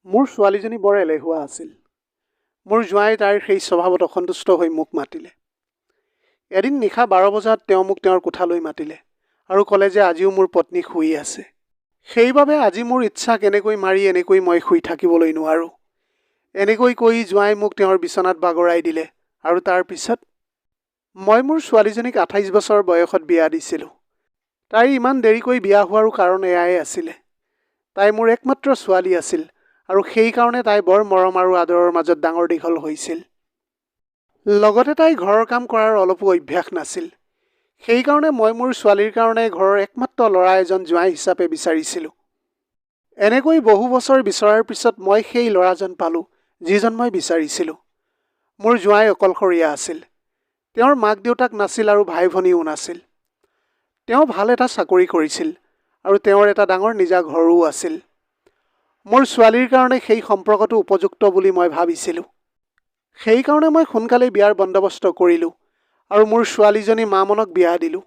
মোৰ ছোৱালীজনী বৰ এলেহুৱা আছিল। মোৰ জোঁৱাই তাইৰ সেই স্বভাৱত অসন্তুষ্ট হৈ মোক মাতিলে। এদিন নিশা 12 বজাত তেওঁ মোক তেওঁৰ কোঠালৈ মাতিলে আৰু ক'লে যে আজিও মোৰ পত্নী শুই আছে। সেইবাবে আজি মোৰ ইচ্ছা কেনেকৈ মাৰি এনেকৈ মই শুই থাকিবলৈ নোৱাৰোঁ। এনেকৈ কৈ জোঁৱাই মোক তেওঁৰ বিচনাত বাগৰাই দিলে আৰু তাৰ পিছত মই মোৰ ছোৱালীজনীক 28 বছৰ বয়সত বিয়া দিছিলোঁ। তাইৰ ইমান দেৰিকৈ বিয়া হোৱাৰো কাৰণ এয়াই আছিলে। তাই মোৰ একমাত্ৰ ছোৱালী আছিল আৰু সেইকাৰণে তাই বৰ মৰম আৰু আদৰৰ মাজত ডাঙৰ দীঘল হৈছিল। লগতে তাই ঘৰৰ কাম কৰাৰ অলপো অভ্যাস নাছিল। সেইকাৰণে মই মোৰ ছোৱালীৰ কাৰণে ঘৰৰ একমাত্ৰ ল'ৰা এজন জোঁৱাই হিচাপে বিচাৰিছিলোঁ। এনেকৈ বহু বছৰ বিচৰাৰ পিছত মই সেই ল'ৰাজন পালোঁ, যিজন মই বিচাৰিছিলোঁ। মোৰ জোঁৱাই অকলশৰীয়া আছিল। তেওঁৰ মাক দেউতাক নাছিল আৰু ভাই ভনীও নাছিল। তেওঁ ভাল এটা চাকৰি কৰিছিল আৰু তেওঁৰ এটা ডাঙৰ নিজা ঘৰো আছিল। মোৰ ছোৱালীৰ কাৰণে সেই সম্পৰ্কটো উপযুক্ত বুলি মই ভাবিছিলোঁ। সেইকাৰণে মই সোনকালেই বিয়াৰ বন্দবস্ত কৰিলোঁ আৰু মোৰ ছোৱালীজনী মামনক বিয়া দিলোঁ।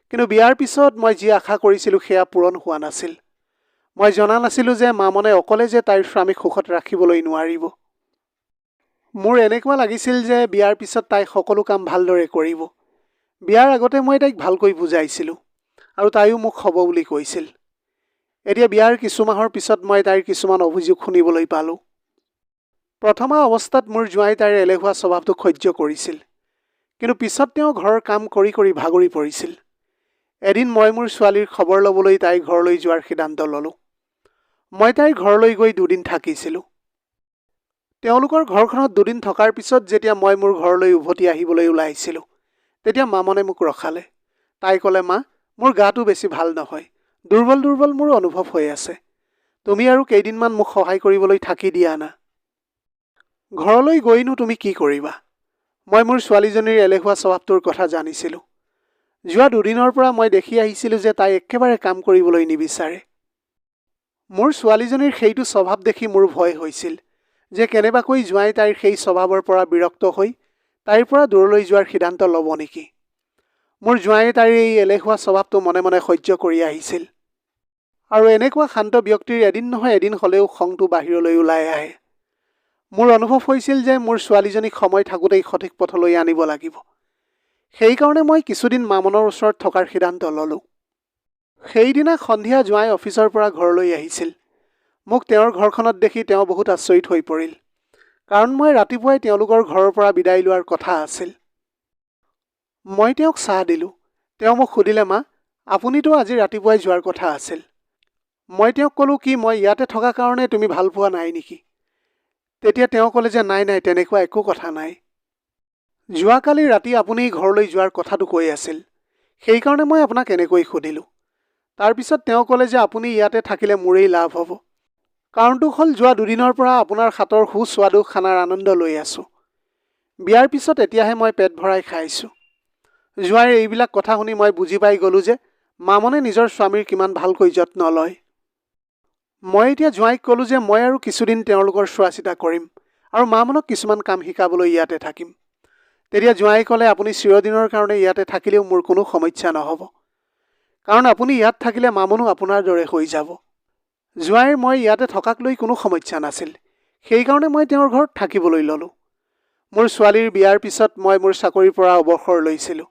কিন্তু বিয়াৰ পিছত মই যি আশা কৰিছিলোঁ সেয়া পূৰণ হোৱা নাছিল। মই জনা নাছিলোঁ যে মামনে অকলে যে তাইৰ স্বামীক সুখত ৰাখিবলৈ নোৱাৰিব। মোৰ এনেকুৱা লাগিছিল যে বিয়াৰ পিছত তাই সকলো কাম ভালদৰে কৰিব। বিয়াৰ আগতে মই তাইক ভালকৈ বুজাইছিলোঁ আৰু তাইও মোক হ'ব বুলি কৈছিল। এতিয়া বিয়াৰ কিছু মাহৰ পিছত মই তাইৰ কিছুমান অভিযোগ শুনিবলৈ পালোঁ। প্ৰথমা অৱস্থাত মোৰ জোঁৱাই তাইৰ এলেহুৱা স্বভাৱটোক সহ্য কৰিছিল, কিন্তু পিছত তেওঁ ঘৰৰ কাম কৰি কৰি ভাগৰি পৰিছিল। এদিন মই মোৰ ছোৱালীৰ খবৰ ল'বলৈ তাইৰ ঘৰলৈ যোৱাৰ সিদ্ধান্ত ল'লোঁ। মই তাইৰ ঘৰলৈ গৈ 2 দিন থাকিছিলোঁ। তেওঁলোকৰ ঘৰখনত 2 দিন থকাৰ পিছত যেতিয়া মই মোৰ ঘৰলৈ উভতি আহিবলৈ ওলাইছিলোঁ, তেতিয়া মামনে মোক ৰখালে। তাই ক'লে, মা, মোৰ গাটো বেছি ভাল নহয়, দুৰ্বল দুৰ্বল মোৰ অনুভৱ হৈ আছে। তুমি আৰু কেইদিনমান মোক সহায় কৰিবলৈ থাকি দিয়া না। ঘৰলৈ গৈনো তুমি কি কৰিবা? মই মোৰ ছোৱালীজনীৰ এলেহুৱা স্বভাৱটোৰ কথা জানিছিলোঁ। যোৱা 2 দিনৰ পৰা মই দেখি আহিছিলোঁ যে তাই একেবাৰে কাম কৰিবলৈ নিবিচাৰে। মোৰ ছোৱালীজনীৰ সেইটো স্বভাৱ দেখি মোৰ ভয় হৈছিল যে কেনেবাকৈ জোঁৱাই তাইৰ সেই স্বভাৱৰ পৰা বিৰক্ত হৈ তাইৰ পৰা দূৰলৈ যোৱাৰ সিদ্ধান্ত ল'ব নেকি। মোৰ জোঁৱায়ে তাইৰ এই এলেহুৱা স্বভাৱটো মনে মনে সহ্য কৰি আহিছিল। আৰু এনেকুৱা শান্ত ব্যক্তিৰ এদিন নহয় এদিন হ'লেও খংটো বাহিৰলৈ ওলাই আহে। মোৰ অনুভৱ হৈছিল যে মোৰ ছোৱালীজনীক সময় থাকোঁতেই সঠিক পথলৈ আনিব লাগিব। সেইকাৰণে মই কিছুদিন মামনৰ ওচৰত থকাৰ সিদ্ধান্ত ল'লোঁ। সেইদিনা সন্ধিয়া জোঁৱাই অফিচৰ পৰা ঘৰলৈ আহিছিল। মোক তেওঁৰ ঘৰখনত দেখি তেওঁ বহুত আচৰিত হৈ পৰিল, কাৰণ মই ৰাতিপুৱাই তেওঁলোকৰ ঘৰৰ পৰা বিদায় লোৱাৰ কথা আছিল। মই তেওঁক চাহ দিলোঁ। তেওঁ মোক সুধিলে, মা, আপুনিতো আজি ৰাতিপুৱাই যোৱাৰ কথা আছিল। মই তেওঁক ক'লোঁ, কি মই ইয়াতে থকা কাৰণে তুমি ভাল পোৱা নাই নেকি? তেতিয়া তেওঁ ক'লে যে নাই নাই, তেনেকুৱা একো কথা নাই। যোৱাকালি ৰাতি আপুনি ঘৰলৈ যোৱাৰ কথাটো কৈ আছিল, সেইকাৰণে মই আপোনাক এনেকৈ সুধিলোঁ। তাৰপিছত তেওঁ ক'লে যে আপুনি ইয়াতে থাকিলে মোৰেই লাভ হ'ব। কাৰণটো হ'ল যোৱা 2 দিনৰ পৰা আপোনাৰ হাতৰ সুস্বাদু খানাৰ আনন্দ লৈ আছোঁ। বিয়াৰ পিছত এতিয়াহে মই পেট ভৰাই খাইছোঁ। জোঁৱাইৰ এইবিলাক কথা শুনি মই বুজি পাই গ'লোঁ যে মামনে নিজৰ স্বামীৰ কিমান ভালকৈ যত্ন লয়। মই এতিয়া জোঁৱাইক ক'লোঁ যে মই আৰু কিছুদিন তেওঁলোকৰ চোৱা চিতা কৰিম আৰু মামনক কিছুমান কাম শিকাবলৈ ইয়াতে থাকিম। তেতিয়া জোঁৱাই ক'লে, আপুনি চিৰদিনৰ কাৰণে ইয়াতে থাকিলেও মোৰ কোনো সমস্যা নহ'ব, কাৰণ আপুনি ইয়াত থাকিলে মামনো আপোনাৰ দৰে হৈ যাব। জোঁৱাইৰ মই ইয়াতে থকাক লৈ কোনো সমস্যা নাছিল। সেইকাৰণে মই তেওঁৰ ঘৰত থাকিবলৈ ল'লোঁ। মোৰ ছোৱালীৰ বিয়াৰ পিছত মই মোৰ চাকৰিৰ পৰা অৱসৰ লৈছিলোঁ,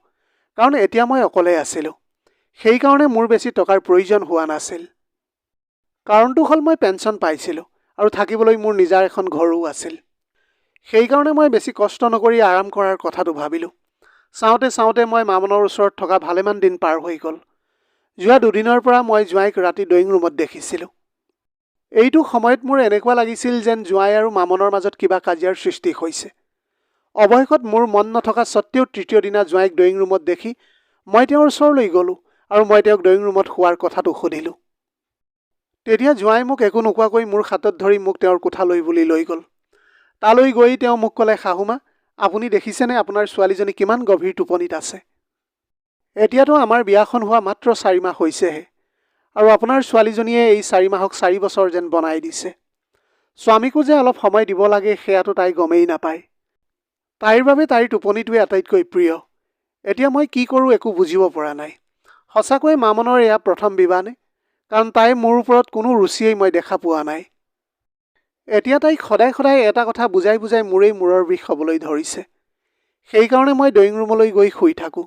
কাৰণ এতিয়া মই অকলে আছিলোঁ। সেইকাৰণে মোৰ বেছি টকাৰ প্ৰয়োজন হোৱা নাছিল। কাৰণটো হ'ল মই পেঞ্চন পাইছিলোঁ আৰু থাকিবলৈ মোৰ নিজাৰ এখন ঘৰো আছিল। সেইকাৰণে মই বেছি কষ্ট নকৰি আৰাম কৰাৰ কথাটো ভাবিলোঁ। চাওঁতে চাওঁতে মই মামনৰ ওচৰত থকা ভালেমান দিন পাৰ হৈ গ'ল। যোৱা 2 দিনৰ পৰা মই জোঁৱাইক ৰাতি ড্ৰয়িং ৰুমত দেখিছিলোঁ। এইটো সময়ত মোৰ এনেকুৱা লাগিছিল যেন জোঁৱাই আৰু মামনৰ মাজত কিবা কাজিয়াৰ সৃষ্টি হৈছে। অৱশেষত মোৰ মন নথকা স্বত্তেও তৃতীয় দিনা জোঁৱাইক ড্ৰয়িং ৰুমত দেখি মই তেওঁৰ ওচৰলৈ গ'লোঁ আৰু মই তেওঁক ড্ৰয়িং ৰুমত শোৱাৰ কথাটো সুধিলোঁ। তেতিয়া জোঁৱাই মোক একো নোকোৱাকৈ মোৰ হাতত ধৰি মোক তেওঁৰ কোঠালৈ বুলি লৈ গ'ল। তালৈ গৈ তেওঁ মোক ক'লে, শাহুমা, আপুনি দেখিছেনে আপোনাৰ ছোৱালীজনী কিমান গভীৰ টোপনিত আছে? এতিয়াতো আমাৰ বিয়াখন হোৱা মাত্ৰ 4 মাহ হৈছেহে, আৰু আপোনাৰ ছোৱালীজনীয়ে এই 4 মাহক 4 বছৰ যেন বনাই দিছে। স্বামীকো যে অলপ সময় দিব লাগে সেয়াতো তাই গমেই নাপায়। তাইৰ বাবে তাইৰ টোপনিটোৱে আটাইতকৈ প্ৰিয়। এতিয়া মই কি কৰোঁ একো বুজিব পৰা নাই। সঁচাকৈয়ে মামনৰ এয়া প্ৰথম বিবাহনে? কাৰণ তাই মোৰ ওপৰত কোনো ৰুচিয়েই মই দেখা পোৱা নাই। এতিয়া তাইক সদায় সদায় এটা কথা বুজাই বুজাই মোৰেই মূৰৰ বিষ হ'বলৈ ধৰিছে। সেইকাৰণে মই ড্ৰয়িং ৰুমলৈ গৈ শুই থাকোঁ।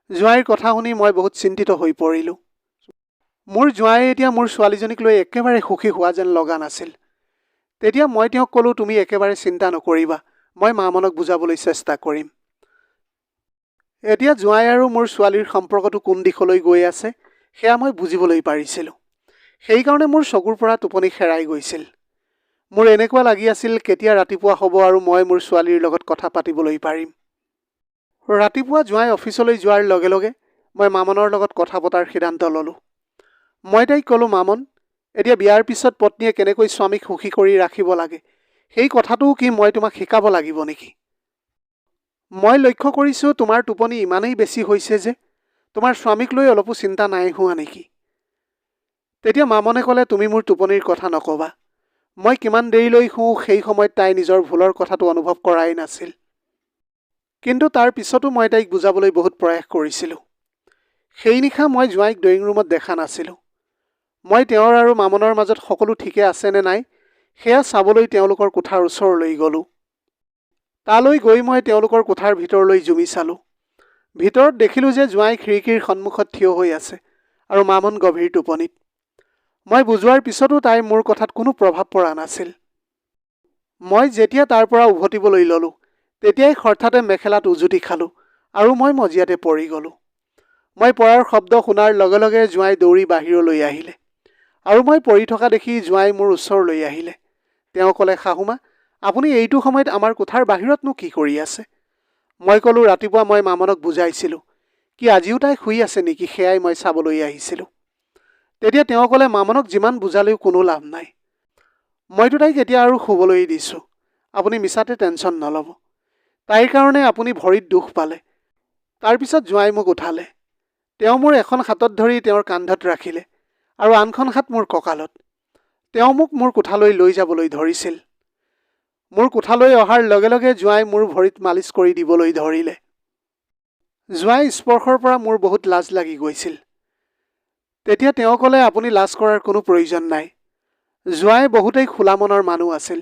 জোঁৱাইৰ কথা শুনি মই বহুত চিন্তিত হৈ পৰিলোঁ। মোৰ জোঁৱাইয়ে এতিয়া মোৰ ছোৱালীজনীক লৈ একেবাৰে সুখী হোৱা যেন লগা নাছিল। তেতিয়া মই তেওঁক ক'লোঁ, তুমি একেবাৰে চিন্তা নকৰিবা, মই মামনক বুজাবলৈ চেষ্টা কৰিম। এতিয়া জোঁৱাই আৰু মোৰ ছোৱালীৰ সম্পৰ্কটো কোন দিশলৈ গৈ আছে সেয়া মই বুজিবলৈ পাৰিছিলোঁ। সেইকাৰণে মোৰ চকুৰ পৰা টোপনি হেৰাই গৈছিল। মোৰ এনেকুৱা লাগি আছিল কেতিয়া ৰাতিপুৱা হ'ব আৰু মই মোৰ ছোৱালীৰ লগত কথা পাতিবলৈ পাৰিম। ৰাতিপুৱা জোঁৱাই অফিচলৈ যোৱাৰ লগে লগে মই মামনৰ লগত কথা পতাৰ সিদ্ধান্ত ল'লোঁ। মই তাইক ক'লোঁ, মামন, এতিয়া বিয়াৰ পিছত পত্নীয়ে কেনেকৈ স্বামীক সুখী কৰি ৰাখিব লাগে সেই কথাটোও কি মই তোমাক শিকাব লাগিব নেকি? মই লক্ষ্য কৰিছোঁ তোমাৰ টোপনি ইমানেই বেছি হৈছে যে তোমাৰ স্বামীক লৈ অলপো চিন্তা নাই হোৱা নেকি? তেতিয়া মামনে ক'লে, তুমি মোৰ টোপনিৰ কথা নক'বা। মই কিমান দেৰিলৈ শুওঁ সেই সময়ত তাই নিজৰ ভুলৰ কথাটো অনুভৱ কৰাই নাছিল। কিন্তু তাৰ পিছতো মই তাইক বুজাবলৈ বহুত প্ৰয়াস কৰিছিলোঁ। সেই নিশা মই জোঁৱাইক ড্ৰয়িং ৰুমত দেখা নাছিলোঁ। মই তেওঁৰ আৰু মামনৰ মাজত সকলো ঠিকে আছে নে নাই সেয়া চাবলৈ তেওঁলোকৰ কোঠাৰ ওচৰলৈ গ'লোঁ। তালৈ গৈ মই তেওঁলোকৰ কোঠাৰ ভিতৰলৈ জুমি চালোঁ। ভিতৰত দেখিলোঁ যে জোঁৱাই খিৰিকীৰ সন্মুখত থিয় হৈ আছে আৰু মামন গভীৰ টোপনিত। মই বুজোৱাৰ পিছতো তাইৰ মোৰ কথাত কোনো প্ৰভাৱ পৰা নাছিল। মই যেতিয়া তাৰ পৰা উভতিবলৈ ল'লোঁ তেতিয়াই হঠাতে মেখেলাত উজুতি খালোঁ আৰু মই মজিয়াতে পৰি গ'লোঁ। মই পৰাৰ শব্দ শুনাৰ লগে লগে জোঁৱাই দৌৰি বাহিৰলৈ আহিলে আৰু মই পৰি থকা দেখি জোঁৱাই মোৰ ওচৰলৈ আহিলে। তেওঁ ক'লে, শাহুমা, আপুনি এইটো সময়ত আমাৰ কোঠাৰ বাহিৰতনো কি কৰি আছে? মই ক'লোঁ, ৰাতিপুৱা মই মামনক বুজাইছিলোঁ কি আজিও তাই শুই আছে নেকি সেয়াই মই চাবলৈ আহিছিলোঁ। তেতিয়া তেওঁ ক'লে, মামনক যিমান বুজালেও কোনো লাভ নাই। মইতো তাইক এতিয়া আৰু শুবলৈ দিছোঁ। আপুনি মিছাতে টেনশ্যন নল'ব। তাইৰ কাৰণে আপুনি ভৰিত দুখ পালে। তাৰপিছত জোঁৱাই মোক উঠালে। তেওঁ মোৰ এখন হাতত ধৰি তেওঁৰ কান্ধত ৰাখিলে আৰু আনখন হাত মোৰ কঁকালত। তেওঁ মোক মোৰ কোঠালৈ লৈ যাবলৈ ধৰিছিল। মোৰ কোঠালৈ অহাৰ লগে লগে জোঁৱাই মোৰ ভৰিত মালিচ কৰি দিবলৈ ধৰিলে। জোঁৱাই স্পৰ্শৰ পৰা মোৰ বহুত লাজ লাগি গৈছিল। তেতিয়া তেওঁ ক'লে, আপুনি লাজ কৰাৰ কোনো প্ৰয়োজন নাই। জোঁৱাই বহুতেই খোলা মনৰ মানুহ আছিল,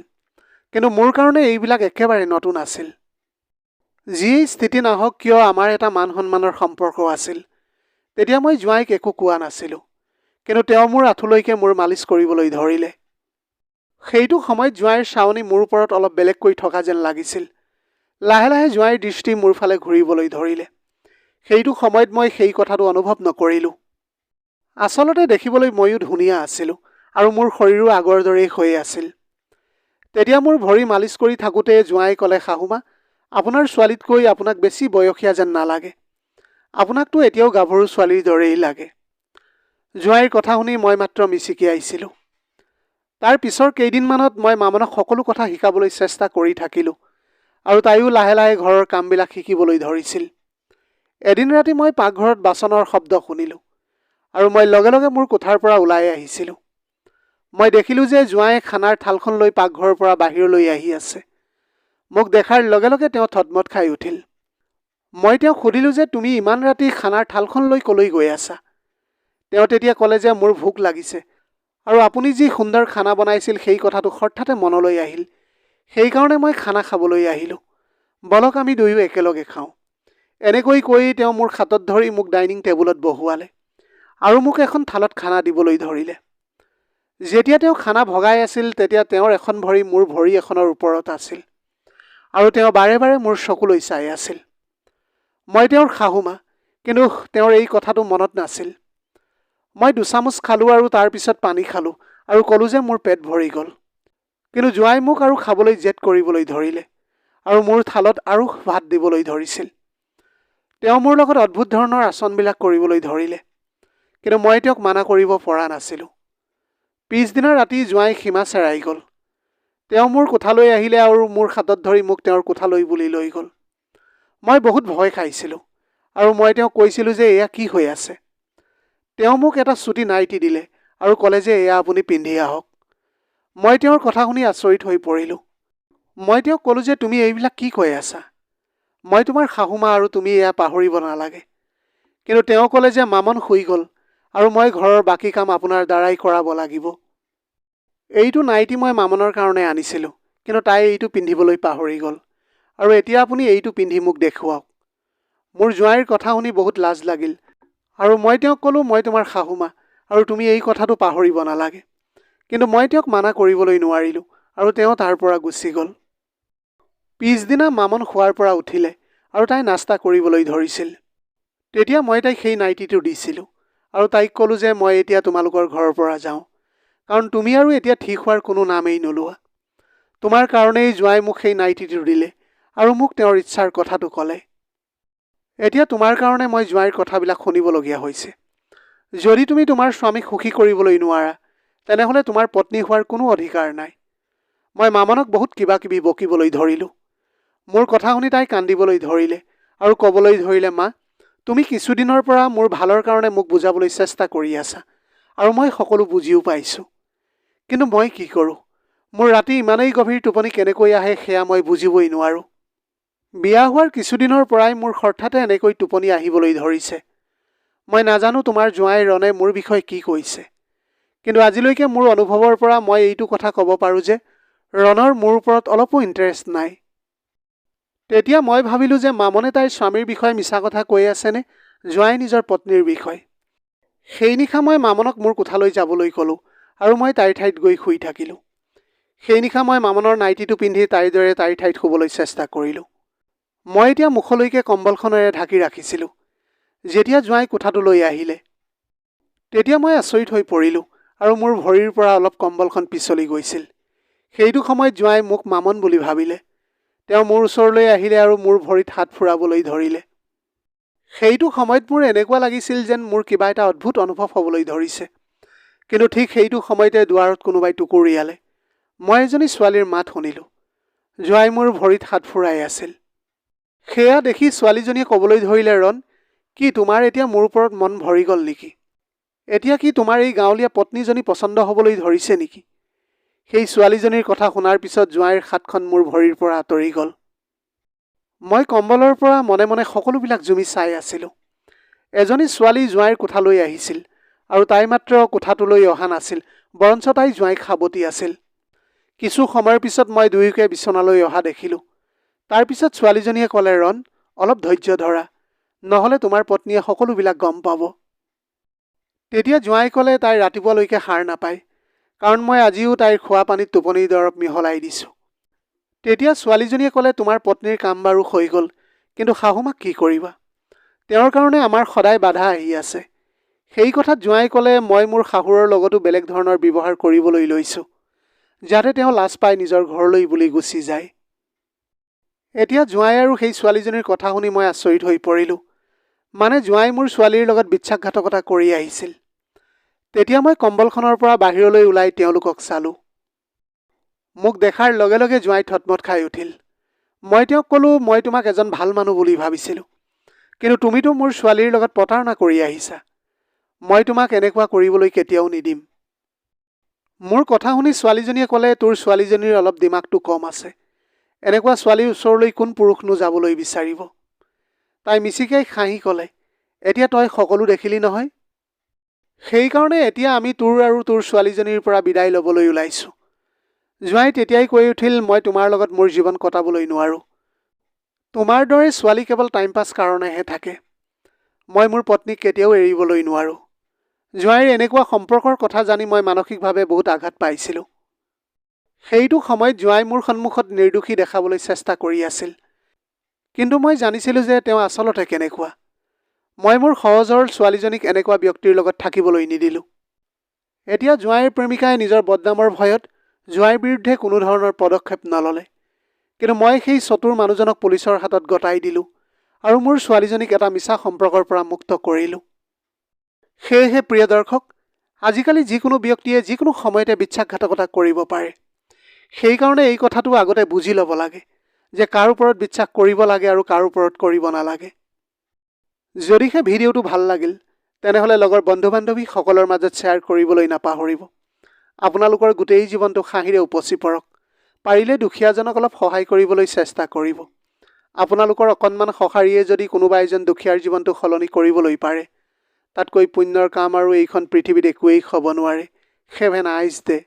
কিন্তু মোৰ কাৰণে এইবিলাক একেবাৰে নতুন আছিল। যিয়েই স্থিতি নাহক কিয় আমাৰ এটা মান সন্মানৰ সম্পৰ্ক আছিল। তেতিয়া মই জোঁৱাইক একো কোৱা নাছিলোঁ, কিন্তু তেওঁ মোৰ আঁঠুলৈকে মোৰ মালিচ কৰিবলৈ ধৰিলে। সেইটো সময়ত জোঁৱাইৰ চাৱনি মোৰ ওপৰত অলপ বেলেগকৈ থকা যেন লাগিছিল। লাহে লাহে জোঁৱাইৰ দৃষ্টি মোৰ ফালে ঘূৰিবলৈ ধৰিলে। সেইটো সময়ত মই সেই কথাটো অনুভৱ নকৰিলোঁ। আচলতে দেখিবলৈ ময়ো ধুনীয়া আছিলোঁ আৰু মোৰ শৰীৰো আগৰ দৰেই হৈ আছিল। তেতিয়া মোৰ ভৰি মালিচ কৰি থাকোঁতে জোঁৱাই ক'লে, শাহুমা, আপোনাৰ ছোৱালীতকৈ আপোনাক বেছি বয়সীয়া যেন নালাগে। আপোনাকতো এতিয়াও গাভৰু ছোৱালীৰ দৰেই লাগে। জোঁৱাইৰ কথা শুনি মই মাত্ৰ মিচিকিয়াইছিলোঁ। তাৰ পিছৰ কেইদিনমানত মই মামনক সকলো কথা শিকাবলৈ চেষ্টা কৰি থাকিলোঁ আৰু তাইও লাহে লাহে ঘৰৰ কামবিলাক শিকিবলৈ ধৰিছিল। এদিন ৰাতি মই পাকঘৰত বাচনৰ শব্দ শুনিলোঁ আৰু মই লগে লগে মোৰ কোঠাৰ পৰা ওলাই আহিছিলোঁ। মই দেখিলোঁ যে জোঁৱাইয়ে খানাৰ থালখন লৈ পাকঘৰৰ পৰা বাহিৰলৈ আহি আছে। মোক দেখাৰ লগে লগে তেওঁ থতমত খাই উঠিল। মই তেওঁক সুধিলোঁ যে তুমি ইমান ৰাতি খানাৰ থালখন লৈ ক'লৈ গৈ আছা? তেওঁ তেতিয়া ক'লে যে মোৰ ভোক লাগিছে আৰু আপুনি যি সুন্দৰ খানা বনাইছিল সেই কথাটো হঠাতে মনলৈ আহিল। সেইকাৰণে মই খানা খাবলৈ আহিলোঁ। বলক আমি দুয়ো একেলগে খাওঁ। এনেকৈ কৈ তেওঁ মোৰ হাতত ধৰি মোক ডাইনিং টেবুলত বহুৱালে আৰু মোক এখন থালত খানা দিবলৈ ধৰিলে। যেতিয়া তেওঁ খানা ভগাই আছিল তেতিয়া তেওঁৰ এখন ভৰি মোৰ ভৰি এখনৰ ওপৰত আছিল আৰু তেওঁ বাৰে বাৰে মোৰ চকুলৈ চাই আছিল। মই তেওঁৰ শাহুমা, কিন্তু তেওঁৰ এই কথাটো মনত নাছিল। মই দুচামুচ খালোঁ আৰু তাৰ পিছত পানী খালোঁ আৰু ক'লোঁ যে মোৰ পেট ভৰি গ'ল। কিন্তু জোঁৱাই মোক আৰু খাবলৈ জেদ কৰিবলৈ ধৰিলে আৰু মোৰ থালত আৰু ভাত দিবলৈ ধৰিছিল। তেওঁ মোৰ লগত অদ্ভুত ধৰণৰ আচৰণবিলাক কৰিবলৈ ধৰিলে, কিন্তু মই তেওঁক মানা কৰিব পৰা নাছিলোঁ। পিছদিনা ৰাতি জোঁৱাই সীমা চেৰাই গ'ল। তেওঁ মোৰ কোঠালৈ আহিলে আৰু মোৰ হাতত ধৰি মোক তেওঁৰ কোঠালৈ বুলি লৈ গ'ল। মই বহুত ভয় খাইছিলোঁ আৰু মই তেওঁক কৈছিলোঁ যে এয়া কি হৈ আছে। তেওঁ মোক এটা চুটি নাইটি দিলে আৰু ক'লে যে এয়া আপুনি পিন্ধি আহক। মই তেওঁৰ কথা শুনি আচৰিত হৈ পৰিলোঁ। মই তেওঁক ক'লোঁ যে তুমি এইবিলাক কি কৈ আছা? মই তোমাৰ শাহুমা আৰু তুমি এয়া পাহৰিব নালাগে। কিন্তু তেওঁ ক'লে যে মামন শুই গ'ল আৰু মই ঘৰৰ বাকী কাম আপোনাৰ দ্বাৰাই কৰাব লাগিব। এইটো নাইটি মই মামনৰ কাৰণে আনিছিলোঁ, কিন্তু তাই এইটো পিন্ধিবলৈ পাহৰি গ'ল, আৰু এতিয়া আপুনি এইটো পিন্ধি মোক দেখুৱাওক। মোৰ জোঁৱাইৰ কথা শুনি বহুত লাজ লাগিল, আৰু মই তেওঁক ক'লোঁ, মই তোমাৰ শাহুমা আৰু তুমি এই কথাটো পাহৰিব নালাগে। কিন্তু মই তেওঁক মানা কৰিবলৈ নোৱাৰিলোঁ, আৰু তেওঁ তাৰ পৰা গুচি গ'ল। পিছদিনা মামন শোৱাৰ পৰা উঠিলে, আৰু তাই নাস্তা কৰিবলৈ ধৰিছিল। তেতিয়া মই তাইক সেই নাইটিটো দিছিলোঁ, আৰু তাইক ক'লোঁ যে মই এতিয়া তোমালোকৰ ঘৰৰ পৰা যাওঁ, কাৰণ তুমি আৰু এতিয়া ঠিক হোৱাৰ কোনো নামেই নোলোৱা। তোমাৰ কাৰণেই জোঁৱাই মোক সেই নাইটিটো দিলে, আৰু মোক তেওঁৰ ইচ্ছাৰ কথাটো ক'লে। এতিয়া তোমাৰ কাৰণে মই জোঁৱাইৰ কথাবিলাক শুনিবলগীয়া হৈছে। যদি তুমি তোমাৰ স্বামীক সুখী কৰিবলৈ নোৱাৰা, তেনেহ'লে তোমাৰ পত্নী হোৱাৰ কোনো অধিকাৰ নাই। মই মামনক বহুত কিবা কিবি বকিবলৈ ধৰিলোঁ। মোৰ কথা শুনি তাই কান্দিবলৈ ধৰিলে, আৰু ক'বলৈ ধৰিলে, মা, তুমি কিছুদিনৰ পৰা মোৰ ভালৰ কাৰণে মোক বুজাবলৈ চেষ্টা কৰি আছা, আৰু মই সকলো বুজিও পাইছোঁ। কিন্তু মই কি কৰোঁ? মোৰ ৰাতি ইমানেই গভীৰ টোপনি কেনেকৈ আহে সেয়া মই বুজিবই নোৱাৰোঁ। বিয়া হোৱাৰ কিছুদিনৰ পৰাই মোৰ হঠাতে এনেকৈ টোপনি আহিবলৈ ধৰিছে। মই নাজানো তোমাৰ জোঁৱাই ৰণে মোৰ বিষয়ে কি কৈছে, কিন্তু আজিলৈকে মোৰ অনুভৱৰ পৰা মই এইটো কথা ক'ব পাৰোঁ যে ৰণৰ মোৰ ওপৰত অলপো ইণ্টাৰেষ্ট নাই। তেতিয়া মই ভাবিলোঁ যে মামনে তাইৰ স্বামীৰ বিষয়ে মিছা কথা কৈ আছেনে, জোঁৱাই নিজৰ পত্নীৰ বিষয়ে। সেই নিশা মই মামনক মোৰ কোঠালৈ যাবলৈ ক'লোঁ, আৰু মই তাইৰ ঠাইত গৈ শুই থাকিলোঁ। সেই নিশা মই মামনৰ নাইটিটো পিন্ধি তাইৰ দৰে তাইৰ ঠাইত শুবলৈ চেষ্টা কৰিলোঁ। মই এতিয়া মুখলৈকে কম্বলখনেৰে ঢাকি ৰাখিছিলোঁ। যেতিয়া জোঁৱাই কোঠাটোলৈ আহিলে, তেতিয়া মই আচৰিত হৈ পৰিলোঁ, আৰু মোৰ ভৰিৰ পৰা অলপ কম্বলখন পিছলি গৈছিল। সেইটো সময়ত জোঁৱাই মোক মামন বুলি ভাবিলে। তেওঁ মোৰ ওচৰলৈ আহিলে আৰু মোৰ ভৰিত হাত ফুৰাবলৈ ধৰিলে। সেইটো সময়ত মোৰ এনেকুৱা লাগিছিল যেন মোৰ কিবা এটা অদ্ভুত অনুভৱ হ'বলৈ ধৰিছে। কিন্তু ঠিক সেইটো সময়তে দুৱাৰত কোনোবাই টুকুৰিয়ালে। মই এজনী ছোৱালীৰ মাত শুনিলোঁ। জোঁৱাই মোৰ ভৰিত হাত ফুৰাই আছিল। সেয়া দেখি ছোৱালীজনীয়ে ক'বলৈ ধৰিলে, ৰণ, কি তোমাৰ এতিয়া মোৰ ওপৰত মন ভৰি গ'ল নেকি? এতিয়া কি তোমাৰ এই গাঁৱলীয়া পত্নীজনী পচন্দ হ'বলৈ ধৰিছে নেকি? সেই ছোৱালীজনীৰ কথা শুনাৰ পিছত জোঁৱাইৰ হাতখন মোৰ ভৰিৰ পৰা আঁতৰি গ'ল। মই কম্বলৰ পৰা মনে মনে সকলোবিলাক জুমি চাই আছিলোঁ। এজনী ছোৱালী জোঁৱাইৰ কোঠালৈ আহিছিল, আৰু তাই মাত্ৰ কোঠাটোলৈ অহা নাছিল, বৰঞ্চ তাই জোঁৱাইক সাৱটি আছিল। কিছু সময়ৰ পিছত মই দুয়োকে বিচনালৈ অহা দেখিলোঁ। তাৰ পিছত ছোৱালীজনীয়ে ক'লে, ৰণ, অলপ ধৈৰ্য ধৰা, নহ'লে তোমাৰ পত্নীয়ে সকলোবিলাক গম পাব। তেতিয়া জোঁৱাই ক'লে তাই ৰাতিপুৱালৈকে সাৰ নাপায়, কাৰণ মই আজিও তাইৰ খোৱা পানীত টোপনিৰ দৰৱ মিহলাই দিছোঁ। তেতিয়া ছোৱালীজনীয়ে ক'লে, তোমাৰ পত্নীৰ কাম বাৰু হৈ গ'ল, কিন্তু শাহুমাক কি কৰিবা? তেওঁৰ কাৰণে আমাৰ সদায় বাধা আহি আছে। সেই কথাত জোঁৱাই ক'লে, মই মোৰ শাহুৰৰ লগতো বেলেগ ধৰণৰ ব্যৱহাৰ কৰিবলৈ লৈছোঁ, যাতে তেওঁ লাজ পাই নিজৰ ঘৰলৈ বুলি গুচি যায়। এতিয়া জোঁৱাই আৰু সেই ছোৱালীজনীৰ কথা শুনি মই আচৰিত হৈ পৰিলোঁ। মানে জোঁৱাই মোৰ ছোৱালীৰ লগত বিশ্বাসঘাতকতা কৰি আহিছিল। তেতিয়া মই কম্বলখনৰ পৰা বাহিৰলৈ ওলাই তেওঁলোকক চালোঁ। মোক দেখাৰ লগে লগে জোঁৱাই থতমত খাই উঠিল। মই তেওঁক ক'লোঁ, মই তোমাক এজন ভাল মানুহ বুলি ভাবিছিলোঁ, কিন্তু তুমিতো মোৰ ছোৱালীৰ লগত প্ৰতাৰণা কৰি আহিছা। মই তোমাক এনেকুৱা কৰিবলৈ কেতিয়াও নিদিম। মোৰ কথা শুনি ছোৱালীজনীয়ে ক'লে, তোৰ ছোৱালীজনীৰ অলপ দিমাগটো কম আছে। এনেকুৱা ছোৱালীৰ ওচৰলৈ কোন পুৰুষনো যাবলৈ বিচাৰিব? তাই মিচিকাই হাঁহি ক'লে, এতিয়া তই সকলো দেখিলি নহয়। সেইকাৰণে এতিয়া আমি তোৰ আৰু তোৰ ছোৱালীজনীৰ পৰা বিদায় ল'বলৈ ওলাইছোঁ। জোঁৱাই তেতিয়াই কৈ উঠিল, মই তোমাৰ লগত মোৰ জীৱন কটাবলৈ নোৱাৰোঁ। তোমাৰ দৰে ছোৱালী কেৱল টাইম পাছ কাৰণেহে থাকে। মই মোৰ পত্নীক কেতিয়াও এৰিবলৈ নোৱাৰোঁ। জোঁৱাইৰ এনেকুৱা সম্পৰ্কৰ কথা জানি মই মানসিকভাৱে বহুত আঘাত পাইছিলোঁ। সেইটো সময়ত জোঁৱাই মোৰ সন্মুখত নিৰ্দোষী দেখাবলৈ চেষ্টা কৰি আছিল, কিন্তু মই জানিছিলোঁ যে তেওঁ আচলতে কেনেকুৱা। মই মোৰ সহজৰ ছোৱালীজনীক এনেকুৱা ব্যক্তিৰ লগত থাকিবলৈ নিদিলোঁ। এতিয়া জোঁৱাইৰ প্ৰেমিকাই নিজৰ বদনামৰ ভয়ত জোঁৱাইৰ বিৰুদ্ধে কোনো ধৰণৰ পদক্ষেপ নল'লে, কিন্তু মই সেই চতুৰ মানুহজনক পুলিচৰ হাতত গতাই দিলোঁ, আৰু মোৰ ছোৱালীজনীক এটা মিছা সম্পৰ্কৰ পৰা মুক্ত কৰিলোঁ। সেয়েহে প্ৰিয় দৰ্শক, আজিকালি যিকোনো ব্যক্তিয়ে যিকোনো সময়তে বিশ্বাসঘাতকতা কৰিব পাৰে। সেইকাৰণে এই কথাটো আগতে বুজি ল'ব লাগে যে কাৰ ওপৰত বিশ্বাস কৰিব লাগে আৰু কাৰ ওপৰত কৰিব নালাগে। যদিহে ভিডিঅ'টো ভাল লাগিল, তেনেহ'লে লগৰ বন্ধু বান্ধৱীসকলৰ মাজত শ্বেয়াৰ কৰিবলৈ নাপাহৰিব। আপোনালোকৰ গোটেই জীৱনটো হাঁহিৰে উপচি পৰক। পাৰিলে দুখীয়াজনক অলপ সহায় কৰিবলৈ চেষ্টা কৰিব। আপোনালোকৰ অকণমান সঁহাৰিয়ে যদি কোনোবা এজন দুখীয়াৰ জীৱনটো সলনি কৰিবলৈ পাৰে, তাতকৈ পুণ্যৰ কাম আৰু এইখন পৃথিৱীত একোৱেই হ'ব নোৱাৰে। Have a nice day.